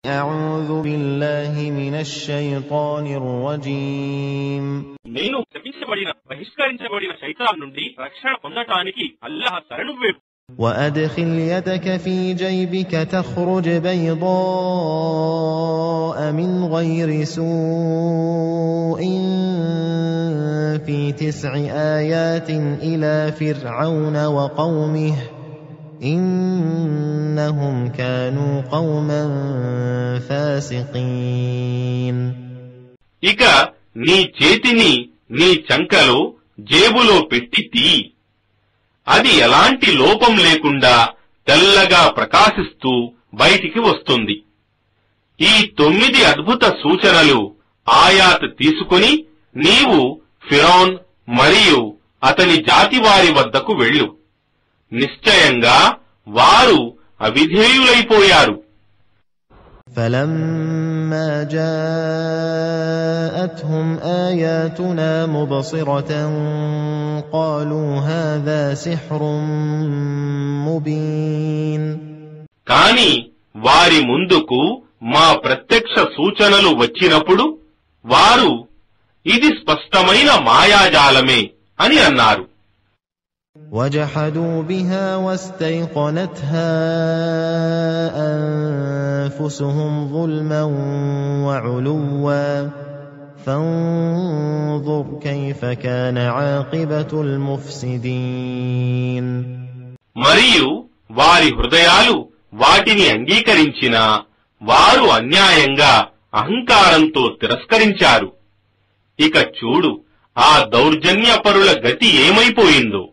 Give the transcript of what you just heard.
أعوذ بالله من الشيطان الرجيم నేను శపించబడిన బహిష్కరించబడిన శైతాన్ నుండి రక్షణ పొందటానికి అల్లాహ్ శరణు వేడు. وأدخل يدك في جيبك تخرج بيضاء من غير سوء في 9 آيات إلى فرعون وقومه إنهم كانوا قوما فاسقين. ఇక నీ చేతిని నీ చంకలో జేబులో పెట్టి తీ. అది ఎలాంటి లోపం లేకుండా తెల్లగా ప్రకాశిస్తూ బయటికి వస్తుంది. ఈ 9 అద్భుత సూచనలు ఆయాత్ తీసుకుని నీవు ఫిరౌన్ మరియు అతని జాతివారి వద్దకు వెళ్ళు. నిశ్చయంగా వారు అవిధేయులైపోయారు. فَلَمَّا جَاءَتْهُمْ آيَاتُنَا مُبْصِرَةً قَالُوا هَذَا سِحْرٌ مُبِينٌ. కాని వారి ముందుకు మా ప్రత్యక్ష సూచనలు వచ్చినప్పుడు వారు ఇది స్పష్టమైన మాయాజాలమే అని అన్నారు. وَجَحَدُوا بِهَا وَاسْتَيْقَنَتْهَا أَنفُسُهُمْ ظُلْمًا وَعُلُوًّا فَانظُرْ كَيْفَ كَانَ عَاقِبَةُ الْمُفْسِدِينَ. మరియు వారి హృదయాలు వాటిని అంగీకరించినా వారు అన్యాయంగా అహంకారంతో తిరస్కరించారు. ఇక చూడు ఆ దౌర్జన్యపరుల గతి ఏమైపోయిందో.